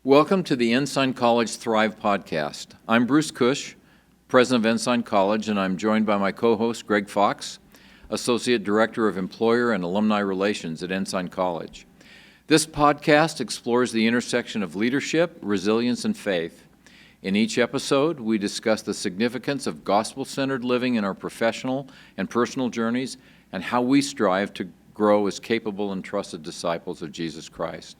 Welcome to the Ensign College Thrive podcast. I'm Bruce Cush, president of Ensign College, and I'm joined by my co-host Greg Fox, associate director of employer and alumni relations at Ensign College. This podcast explores the intersection of leadership, resilience, and faith. In each episode, we discuss the significance of gospel-centered living in our professional and personal journeys and how we strive to grow as capable and trusted disciples of Jesus Christ.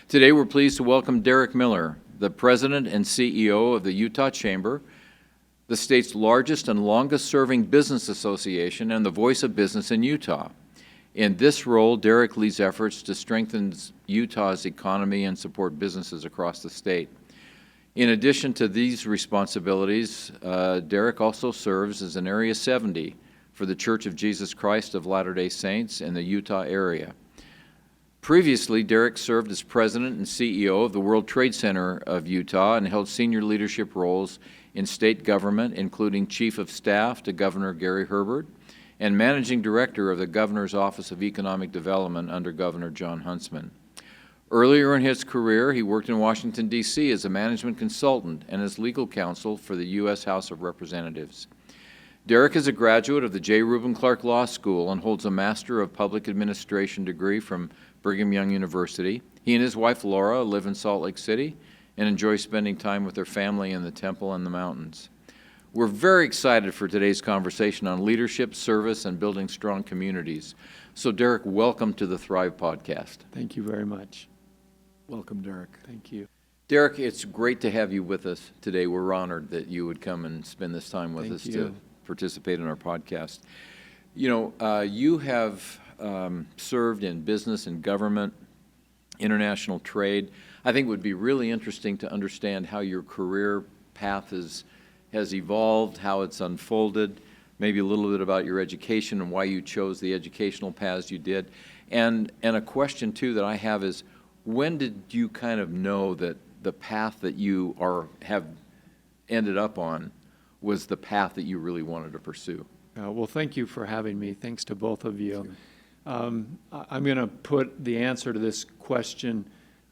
Today, we're pleased to welcome Derek Miller, the president and CEO of the Utah Chamber, the state's largest and longest-serving business association and the voice of business in Utah. In this role, Derek leads efforts to strengthen Utah's economy and support businesses across the state. In addition to these responsibilities, Derek also serves as an Area 70 for the Church of Jesus Christ of Latter-day Saints in the Utah area. Previously, Derek served as president and CEO of the World Trade Center of Utah and held senior leadership roles in state government, including chief of staff to Governor Gary Herbert and managing director of the Governor's Office of Economic Development under Governor John Huntsman. Earlier in his career, he worked in Washington, D.C. as a management consultant and as legal counsel for the U.S. House of Representatives. Derek is a graduate of the J. Reuben Clark Law School and holds a Master of Public Administration degree from Brigham Young University. He and his wife Laura live in Salt Lake City and enjoy spending time with their family in the temple and the mountains. We're very excited for today's conversation on leadership, service, and building strong communities. So Derek, welcome to the Thrive podcast. Thank you very much. Welcome, Derek. Thank you. Derek, it's great to have you with us today. We're honored that you would come and spend this time with us to participate in our podcast. You know, you have served in business and government, international trade. I think it would be really interesting to understand how your career path has evolved, how it's unfolded, maybe a little bit about your education and why you chose the educational paths you did. And a question, too, that I have is, when did you kind of know that the path that you have ended up on was the path that you really wanted to pursue? Well, thank you for having me. Thanks to both of you. I'm going to put the answer to this question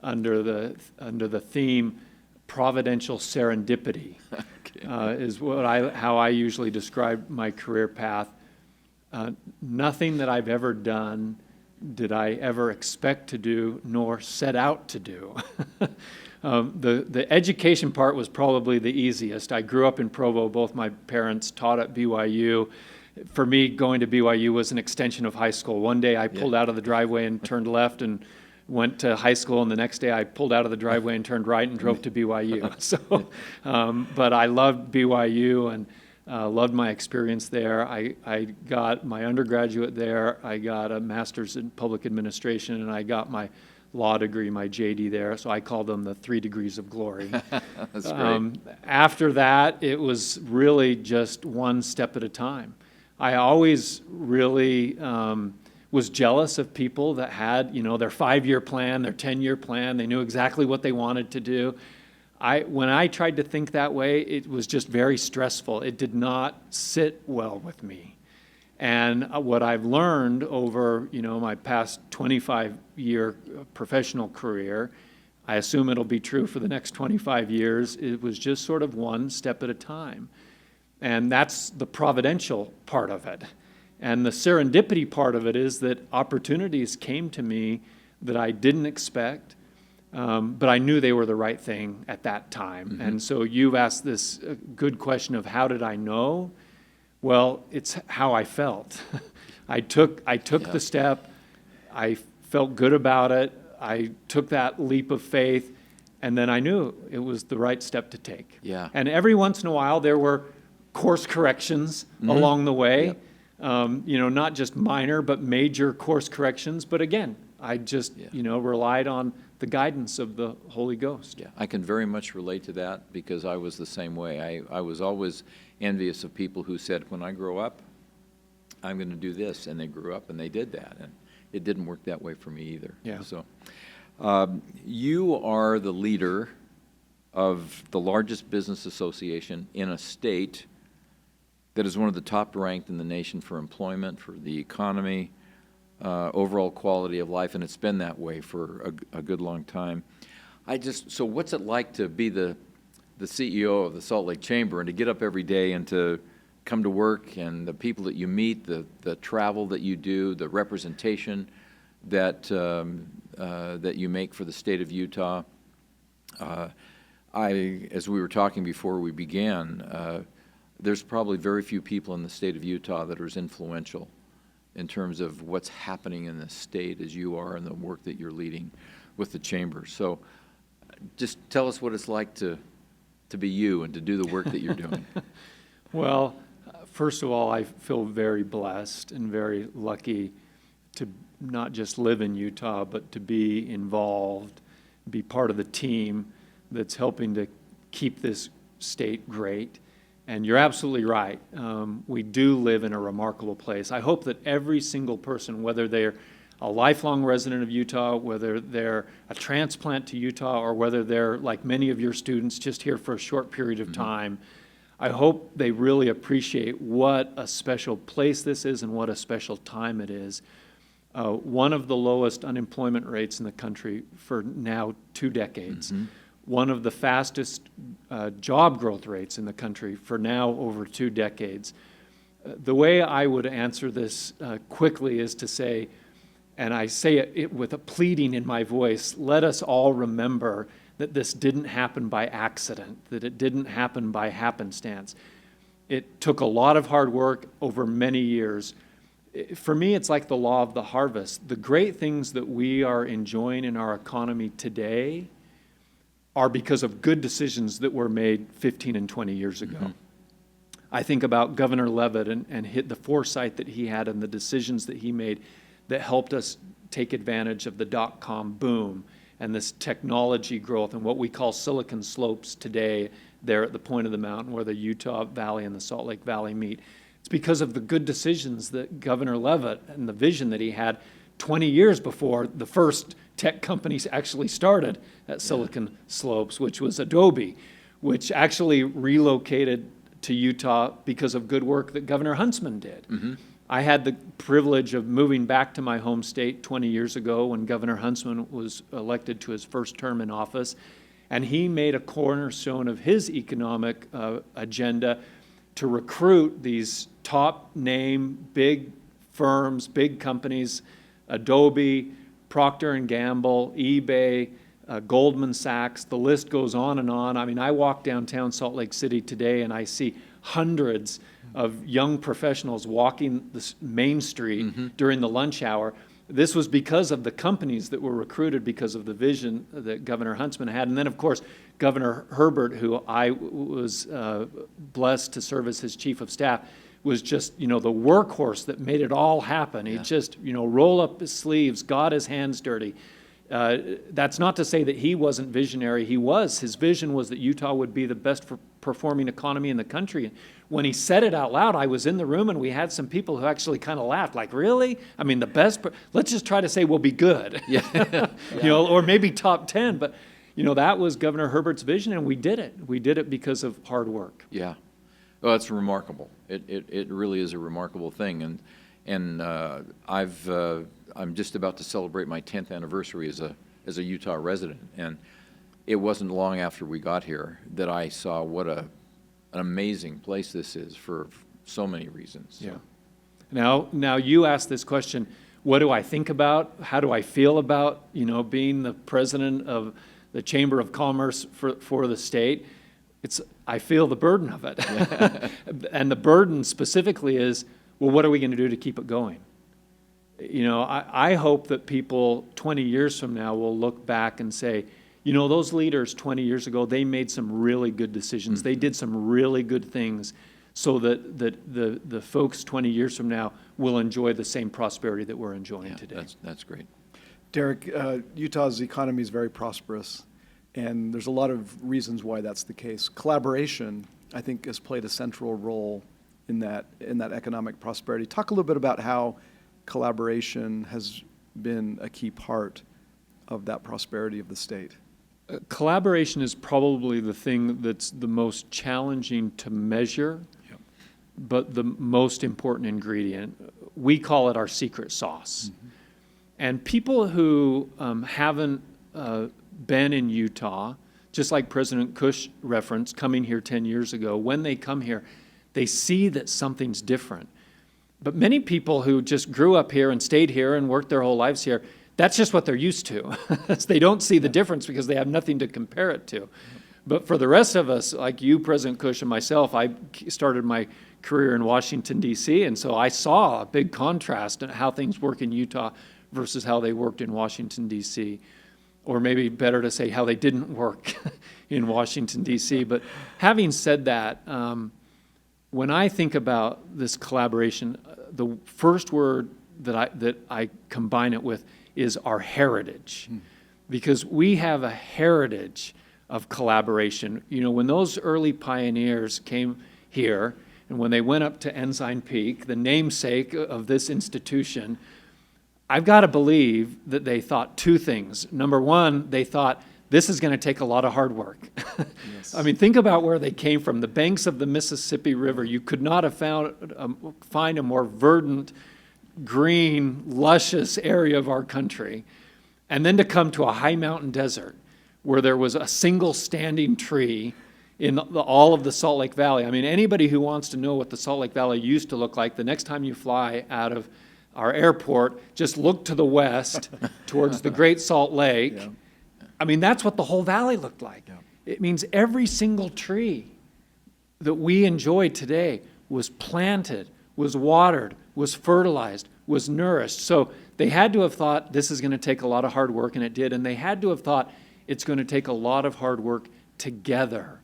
under the theme Providential serendipity. Okay. Is how I usually describe my career path. Nothing that I've ever done did I ever expect to do nor set out to do. The education part was probably the easiest. I grew up in Provo. Both my parents taught at BYU. For me, going to BYU was an extension of high school. One day I pulled out of the driveway and turned left and went to high school, and the next day I pulled out of the driveway and turned right and drove to BYU. So, but I loved BYU and loved my experience there. I got my undergraduate there. I got a master's in public administration, and I got my law degree, my JD there. So I called them the 3 degrees of glory. That's great. After that, it was really just one step at a time. I always really was jealous of people that had, their 5-year plan, their 10-year plan. They knew exactly what they wanted to do. When I tried to think that way, it was just very stressful. It did not sit well with me. And what I've learned over, my past 25-year professional career, I assume it'll be true for the next 25 years, it was just sort of one step at a time. And that's the providential part of it. And the serendipity part of it is that opportunities came to me that I didn't expect, but I knew they were the right thing at that time. Mm-hmm. And so you've asked this good question of how did I know? Well, it's how I felt. I took the step. I felt good about it. I took that leap of faith, and then I knew it was the right step to take. Yeah. And every once in a while, there were course corrections along the way. Yep. Not just minor, but major course corrections. But again, I just, relied on the guidance of the Holy Ghost. Yeah, I can very much relate to that because I was the same way. I was always envious of people who said, when I grow up, I'm going to do this. And they grew up and they did that. And it didn't work that way for me either. Yeah. So you are the leader of the largest business association in a state that is one of the top ranked in the nation for employment, for the economy, overall quality of life, and it's been that way for a good long time. So what's it like to be the CEO of the Salt Lake Chamber and to get up every day and to come to work, and the people that you meet, the travel that you do, the representation that that you make for the state of Utah? As we were talking before we began, there's probably very few people in the state of Utah that are as influential in terms of what's happening in the state as you are and the work that you're leading with the chamber. So just tell us what it's like to be you and to do the work that you're doing. Well, first of all, I feel very blessed and very lucky to not just live in Utah, but to be involved, be part of the team that's helping to keep this state great. And you're absolutely right. We do live in a remarkable place. I hope that every single person, whether they're a lifelong resident of Utah, whether they're a transplant to Utah, or whether they're, like many of your students, just here for a short period of time, I hope they really appreciate what a special place this is and what a special time it is. One of the lowest unemployment rates in the country for now 2 decades. One of the fastest job growth rates in the country for now over 2 decades. The way I would answer this quickly is to say, and I say it with a pleading in my voice, let us all remember that this didn't happen by accident, that it didn't happen by happenstance. It took a lot of hard work over many years. For me, it's like the law of the harvest. The great things that we are enjoying in our economy today are because of good decisions that were made 15 and 20 years ago. I think about Governor Levitt and the foresight that he had and the decisions that he made that helped us take advantage of the dot-com boom and this technology growth and what we call Silicon Slopes today there at the point of the mountain where the Utah Valley and the Salt Lake Valley meet. It's because of the good decisions that Governor Levitt and the vision that he had 20 years before the first tech companies actually started at Silicon Slopes, which was Adobe, which actually relocated to Utah because of good work that Governor Huntsman did. I had the privilege of moving back to my home state 20 years ago when Governor Huntsman was elected to his first term in office, and he made a cornerstone of his economic agenda to recruit these top-name big firms, big companies, Adobe, Procter & Gamble, eBay, Goldman Sachs, the list goes on and on. I mean, I walk downtown Salt Lake City today and I see hundreds of young professionals walking the main street during the lunch hour. This was because of the companies that were recruited because of the vision that Governor Huntsman had. And then, of course, Governor Herbert, who I was blessed to serve as his chief of staff, was just, the workhorse that made it all happen. He just, roll up his sleeves, got his hands dirty. That's not to say that he wasn't visionary. He was. His vision was that Utah would be the best performing economy in the country. When he said it out loud, I was in the room and we had some people who actually kind of laughed, like, really? I mean, the best, let's just try to say we'll be good. Or maybe top 10. But, that was Governor Herbert's vision, and we did it. We did it because of hard work. Yeah. Well, it's remarkable. It really is a remarkable thing. And I'm just about to celebrate my 10th anniversary as a Utah resident. And it wasn't long after we got here that I saw what an amazing place this is for so many reasons. Yeah. Now you asked this question, what do I think about? How do I feel about, being the president of the Chamber of Commerce for the state? I feel the burden of it. And the burden specifically is, well, what are we going to do to keep it going? I hope that people 20 years from now will look back and say, those leaders 20 years ago, they made some really good decisions. They did some really good things so that the folks 20 years from now will enjoy the same prosperity that we're enjoying today. That's great. Derek, Utah's economy is very prosperous, and there's a lot of reasons why that's the case. Collaboration, I think, has played a central role in that economic prosperity. Talk a little bit about how collaboration has been a key part of that prosperity of the state. Collaboration is probably the thing that's the most challenging to measure, but the most important ingredient. We call it our secret sauce. And people who haven't been in Utah, just like President Cush referenced, coming here 10 years ago, when they come here, they see that something's different. But many people who just grew up here and stayed here and worked their whole lives here, that's just what they're used to. They don't see the difference because they have nothing to compare it to. But for the rest of us, like you, President Cush, and myself, I started my career in Washington, D.C., and so I saw a big contrast in how things work in Utah versus how they worked in Washington, D.C., or maybe better to say how they didn't work in Washington, D.C. But having said that, when I think about this collaboration, the first word that I combine it with is our heritage, because we have a heritage of collaboration. You know, when those early pioneers came here, and when they went up to Ensign Peak, the namesake of this institution, I've got to believe that they thought two things. Number one, they thought, this is going to take a lot of hard work. Yes. I mean, think about where they came from, the banks of the Mississippi River. You could not have find a more verdant, green, luscious area of our country. And then to come to a high mountain desert where there was a single standing tree in all of the Salt Lake Valley. I mean, anybody who wants to know what the Salt Lake Valley used to look like, the next time you fly out of our airport, just look to the west towards the Great Salt Lake. Yeah. I mean, that's what the whole valley looked like. Yeah. It means every single tree that we enjoy today was planted, was watered, was fertilized, was nourished. So they had to have thought this is going to take a lot of hard work, and it did. And they had to have thought it's going to take a lot of hard work together.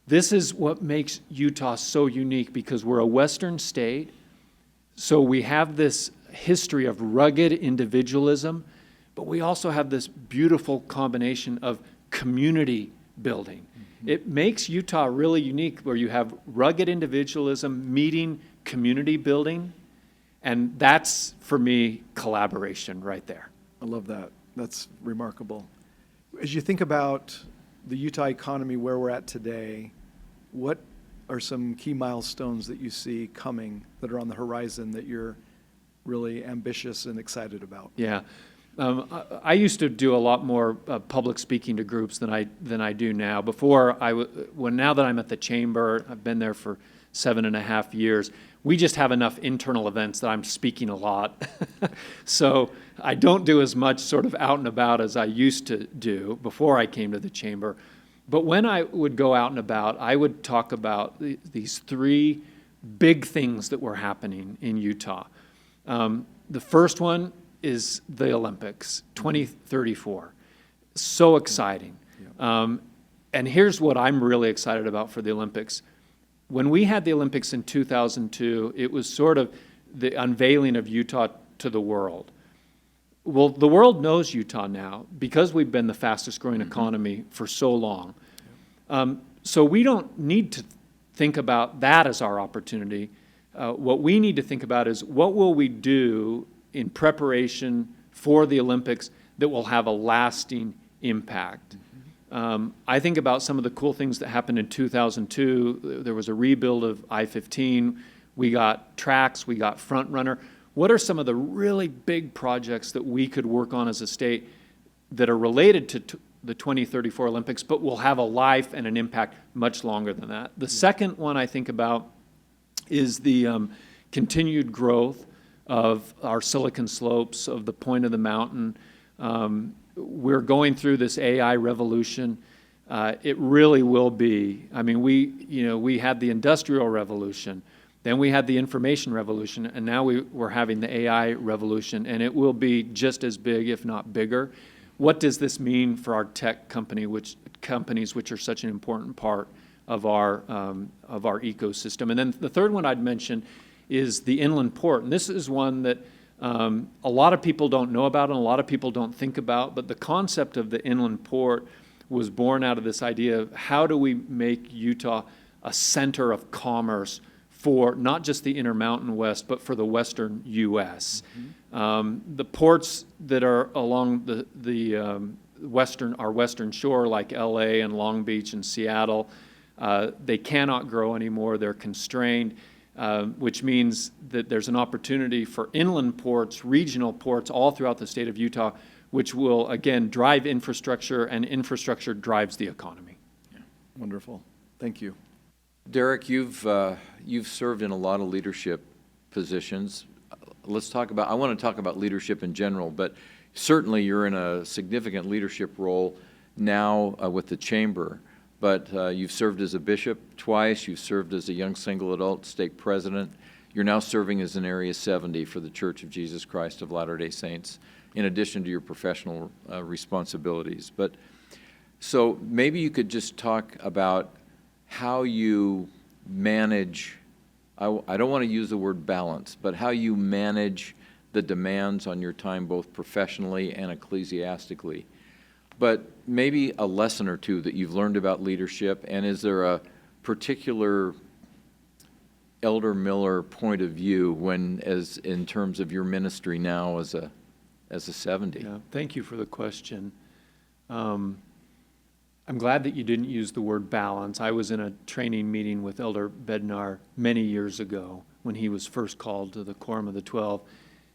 This is what makes Utah so unique, because we're a Western state. So we have this history of rugged individualism, but we also have this beautiful combination of community building. Mm-hmm. It makes Utah really unique, where you have rugged individualism meeting community building, and that's, for me, collaboration right there. I love that. That's remarkable. As you think about the Utah economy, where we're at today, what are some key milestones that you see coming that are on the horizon that you're really ambitious and excited about? Yeah. I used to do a lot more public speaking to groups than I do now. Now that I'm at the chamber, I've been there for 7.5 years, we just have enough internal events that I'm speaking a lot. So I don't do as much sort of out and about as I used to do before I came to the chamber. But when I would go out and about, I would talk about these three big things that were happening in Utah. The first one is the Olympics, 2034. So exciting. Yeah. And here's what I'm really excited about for the Olympics. When we had the Olympics in 2002, it was sort of the unveiling of Utah to the world. Well, the world knows Utah now because we've been the fastest growing economy for so long. So we don't need to think about that as our opportunity. What we need to think about is, what will we do in preparation for the Olympics that will have a lasting impact? I think about some of the cool things that happened in 2002. There was a rebuild of I-15. We got tracks. We got front runner. What are some of the really big projects that we could work on as a state that are related to the 2034 Olympics, but will have a life and an impact much longer than that? The second one I think about is the continued growth of our Silicon Slopes, of the point of the mountain. We're going through this AI revolution. It really will be. I mean, we had the Industrial Revolution, then we had the Information Revolution, and now we're having the AI revolution, and it will be just as big, if not bigger. What does this mean for our tech companies, which are such an important part of our ecosystem? And then the third one I'd mention is the inland port, and this is one that a lot of people don't know about and a lot of people don't think about, but the concept of the inland port was born out of this idea of, how do we make Utah a center of commerce for not just the Intermountain West, but for the western U.S. Mm-hmm. The ports that are along our western shore, like L.A. and Long Beach and Seattle, they cannot grow anymore. They're constrained. Which means that there's an opportunity for inland ports, regional ports all throughout the state of Utah, which will, again, drive infrastructure, and infrastructure drives the economy. Wonderful. Thank you. Derek, you've served in a lot of leadership positions. I want to talk about leadership in general, but certainly you're in a significant leadership role now with the chamber. But you've served as a bishop twice. You've served as a young single adult stake president. You're now serving as an Area 70 for the Church of Jesus Christ of Latter-day Saints, in addition to your professional responsibilities. But so maybe you could just talk about how you manage, I don't want to use the word balance, but how you manage the demands on your time, both professionally and ecclesiastically. But maybe a lesson or two that you've learned about leadership, and is there a particular Elder Miller point of view in terms of your ministry now as a 70? Yeah, thank you for the question. I'm glad that you didn't use the word balance. I was in a training meeting with Elder Bednar many years ago when he was first called to the Quorum of the 12,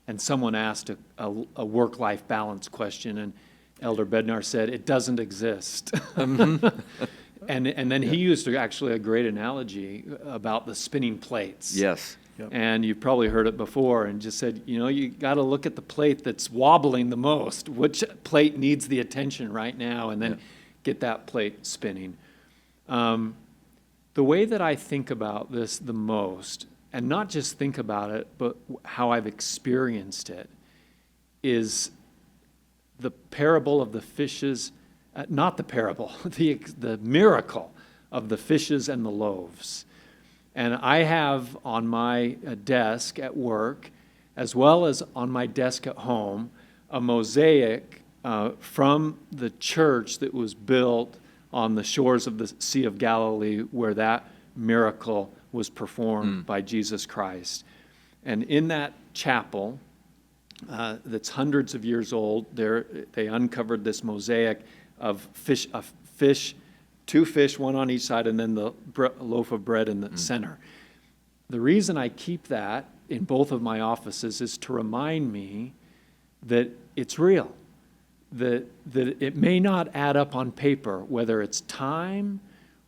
and someone asked a work-life balance question, and Elder Bednar said, "It doesn't exist." And then he used actually a great analogy about the spinning plates. Yes. Yep. And you've probably heard it before, and just said, you got to look at the plate that's wobbling the most. Which plate needs the attention right now, and then get that plate spinning. The way that I think about this the most, and not just think about it, but how I've experienced it, is the parable of the fishes, not the parable, the miracle of the fishes and the loaves. And I have on my desk at work, as well as on my desk at home, a mosaic from the church that was built on the shores of the Sea of Galilee, where that miracle was performed by Jesus Christ. And in that chapel, that's hundreds of years old, they uncovered this mosaic of fish, two fish, one on each side, and then the loaf of bread in the center. The reason I keep that in both of my offices is to remind me that it's real, that it may not add up on paper, whether it's time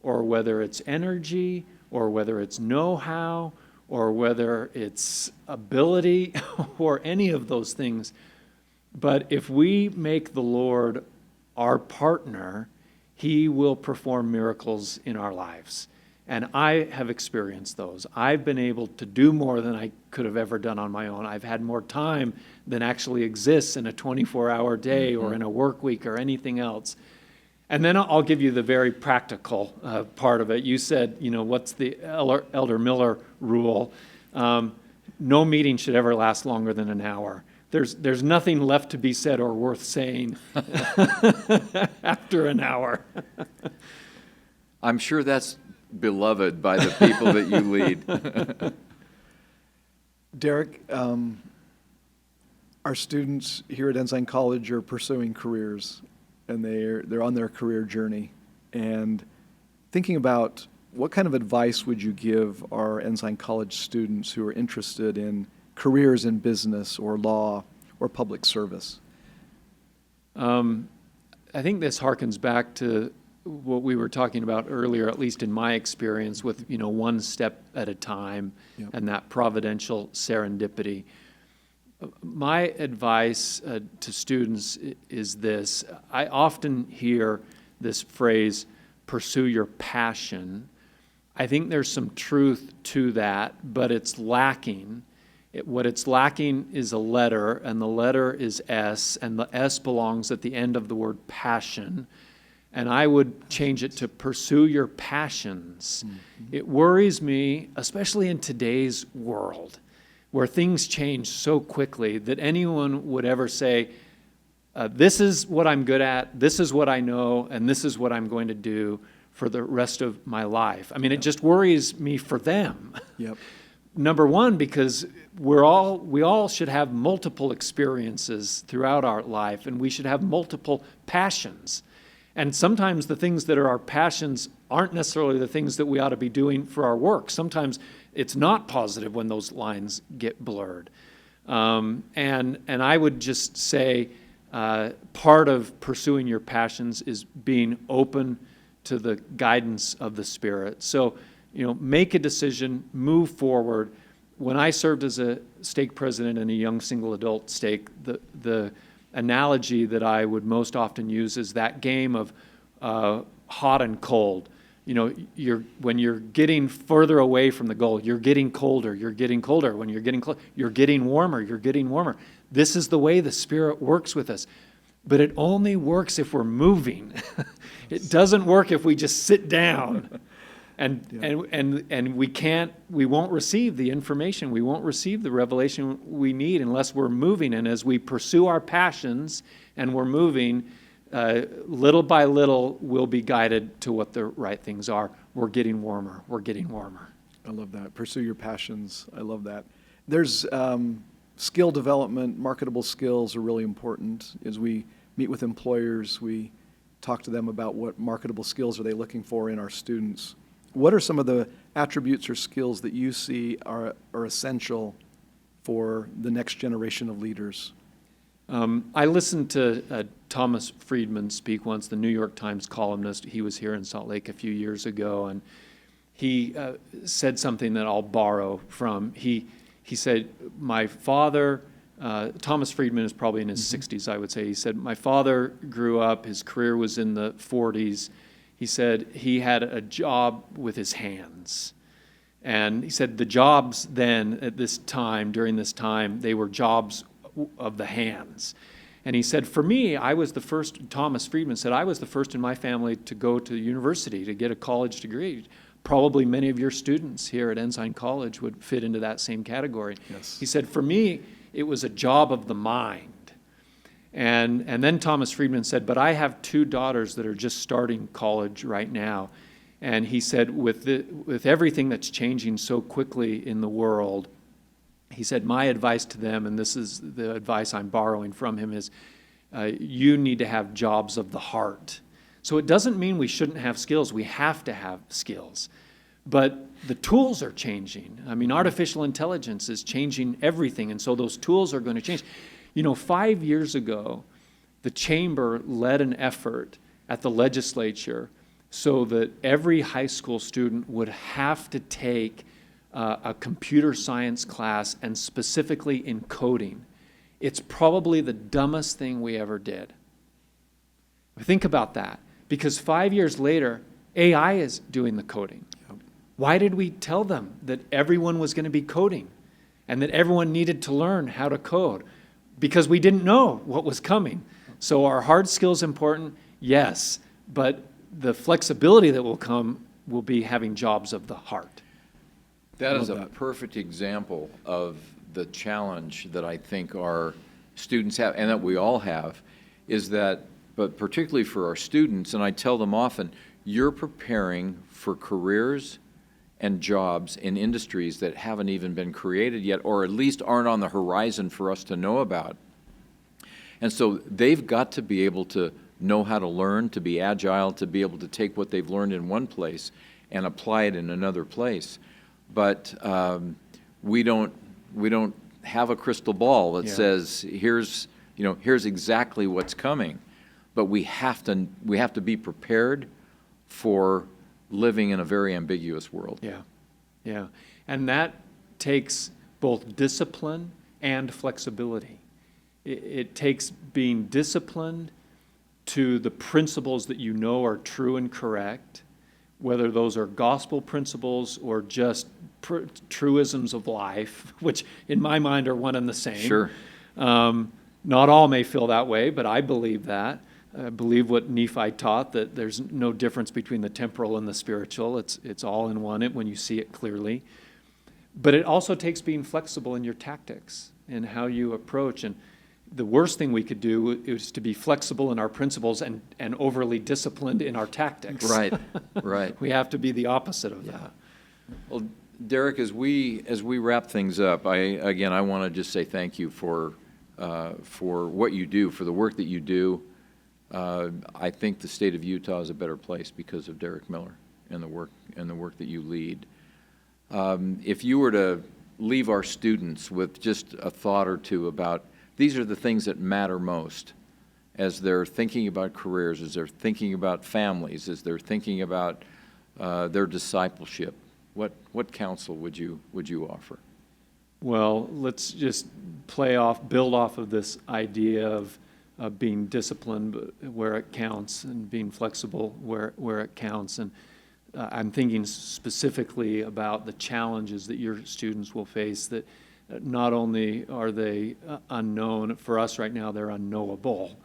or whether it's energy or whether it's know-how or whether it's ability or any of those things. But if we make the Lord our partner, He will perform miracles in our lives. And I have experienced those. I've been able to do more than I could have ever done on my own. I've had more time than actually exists in a 24-hour day or in a work week or anything else. And then I'll give you the very practical part of it. You said, what's the Elder Miller rule? No meeting should ever last longer than an hour. There's nothing left to be said or worth saying after an hour. I'm sure that's beloved by the people that you lead. Derek, our students here at Ensign College are pursuing careers, and they're on their career journey. And thinking about what kind of advice would you give our Ensign College students who are interested in careers in business or law or public service? I think this harkens back to what we were talking about earlier, at least in my experience, with one step at a time. Yep. And that providential serendipity. My advice to students is this. I often hear this phrase, pursue your passion. I think there's some truth to that, but it's lacking. What it's lacking is a letter, and the letter is S, and the S belongs at the end of the word passion. And I would change it to pursue your passions. Mm-hmm. It worries me, especially in today's world, where things change so quickly, that anyone would ever say, this is what I'm good at, this is what I know, and this is what I'm going to do for the rest of my life. I mean, It just worries me for them. Yep. Number one, because we all should have multiple experiences throughout our life, and we should have multiple passions. And sometimes the things that are our passions aren't necessarily the things that we ought to be doing for our work. Sometimes it's not positive when those lines get blurred. And I would just say, part of pursuing your passions is being open to the guidance of the Spirit. So, make a decision, move forward. When I served as a stake president in a young single adult stake, the analogy that I would most often use is that game of hot and cold. When you're getting further away from the goal, you're getting colder, you're getting colder. When you're getting close, you're getting warmer, you're getting warmer. This is the way the Spirit works with us. But it only works if we're moving. It doesn't work if we just sit down. And we won't receive the information, we won't receive the revelation we need unless we're moving. And as we pursue our passions and we're moving, little by little, we'll be guided to what the right things are. We're getting warmer, we're getting warmer. I love that. Pursue your passions. I love that. There's skill development, marketable skills are really important. As we meet with employers, we talk to them about what marketable skills are they looking for in our students. What are some of the attributes or skills that you see are essential for the next generation of leaders? I listened to Thomas Friedman speak once, the New York Times columnist. He was here in Salt Lake a few years ago, and he said something that I'll borrow from. He said, my father, Thomas Friedman is probably in his 60s, I would say. He said, my father grew up, his career was in the 40s. He said he had a job with his hands. And he said the jobs then at this time, during this time, they were jobs of the hands. And he said, for me, I was the first, Thomas Friedman said, I was the first in my family to go to university, to get a college degree. Probably many of your students here at Ensign College would fit into that same category. Yes. He said, for me, it was a job of the mind. And then Thomas Friedman said, but I have two daughters that are just starting college right now. And he said, with everything that's changing so quickly in the world, he said, my advice to them, and this is the advice I'm borrowing from him, is you need to have jobs of the heart. So it doesn't mean we shouldn't have skills. We have to have skills. But the tools are changing. I mean, artificial intelligence is changing everything, and so those tools are going to change. 5 years ago, the chamber led an effort at the legislature so that every high school student would have to take a computer science class, and specifically in coding. It's probably the dumbest thing we ever did. Think about that, because 5 years later, AI is doing the coding. Yep. Why did we tell them that everyone was going to be coding and that everyone needed to learn how to code? Because we didn't know what was coming. So are hard skills important? Yes, but the flexibility that will come will be having jobs of the heart. That is a perfect example of the challenge that I think our students have, and that we all have, is that, but particularly for our students, and I tell them often, you're preparing for careers and jobs in industries that haven't even been created yet, or at least aren't on the horizon for us to know about. And so they've got to be able to know how to learn, to be agile, to be able to take what they've learned in one place and apply it in another place. But we don't have a crystal ball that says here's exactly what's coming. But we have to be prepared for living in a very ambiguous world. Yeah. And that takes both discipline and flexibility. It takes being disciplined to the principles that you know are true and correct, whether those are gospel principles or just truisms of life, which in my mind are one and the same. Sure. Not all may feel that way, but I believe that. I believe what Nephi taught, that there's no difference between the temporal and the spiritual. It's all in one when you see it clearly. But it also takes being flexible in your tactics and how you approach. And the worst thing we could do is to be flexible in our principles and overly disciplined in our tactics. Right, right. We have to be the opposite of that. Well, Derek, as we wrap things up, I want to just say thank you for what you do, for the work that you do. I think the state of Utah is a better place because of Derek Miller and the work that you lead. If you were to leave our students with just a thought or two about these are the things that matter most, as they're thinking about careers, as they're thinking about families, as they're thinking about their discipleship? What counsel would you offer? Well, let's just build off of this idea of being disciplined where it counts and being flexible where it counts. And I'm thinking specifically about the challenges that your students will face, that not only are they unknown, for us right now, they're unknowable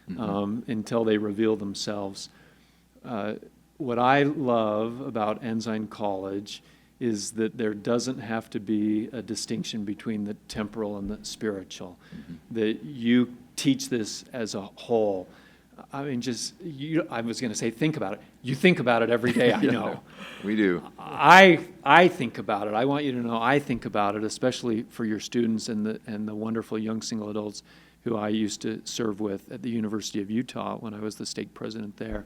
until they reveal themselves. What I love about Ensign College is that there doesn't have to be a distinction between the temporal and the spiritual, that you teach this as a whole. I mean, I was going to say, think about it. You think about it every day, I know. We do. I think about it. I want you to know I think about it, especially for your students and the wonderful young single adults who I used to serve with at the University of Utah when I was the stake president there.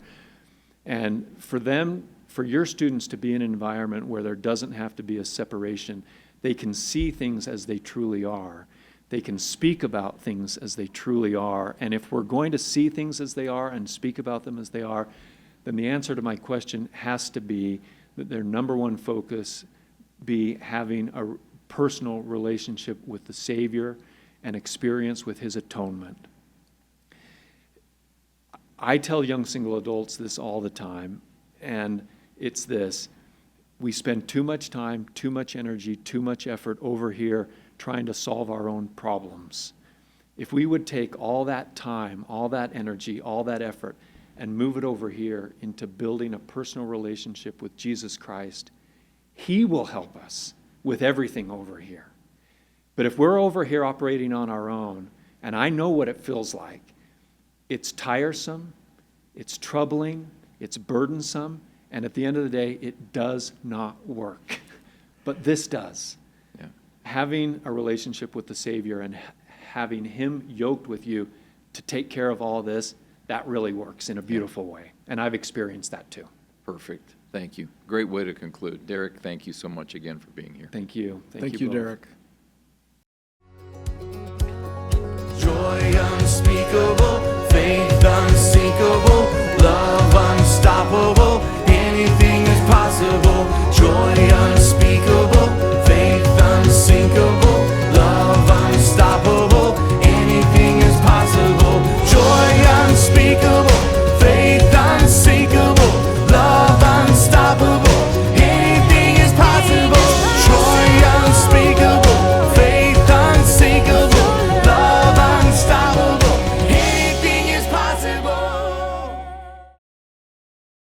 And for your students to be in an environment where there doesn't have to be a separation, they can see things as they truly are. They can speak about things as they truly are. And if we're going to see things as they are and speak about them as they are, then the answer to my question has to be that their number one focus be having a personal relationship with the Savior and experience with His atonement. I tell young single adults this all the time, and it's this: we spend too much time, too much energy, too much effort over here trying to solve our own problems. If we would take all that time, all that energy, all that effort, and move it over here into building a personal relationship with Jesus Christ, He will help us with everything over here. But if we're over here operating on our own, and I know what it feels like, it's tiresome, it's troubling, it's burdensome, and at the end of the day, it does not work. But this does. Yeah. Having a relationship with the Savior and having Him yoked with you to take care of all this, that really works in a beautiful way. And I've experienced that too. Perfect. Thank you. Great way to conclude. Derek, thank you so much again for being here. Thank you. Thank you, both. Derek. Joy unspeakable, faith unsinkable.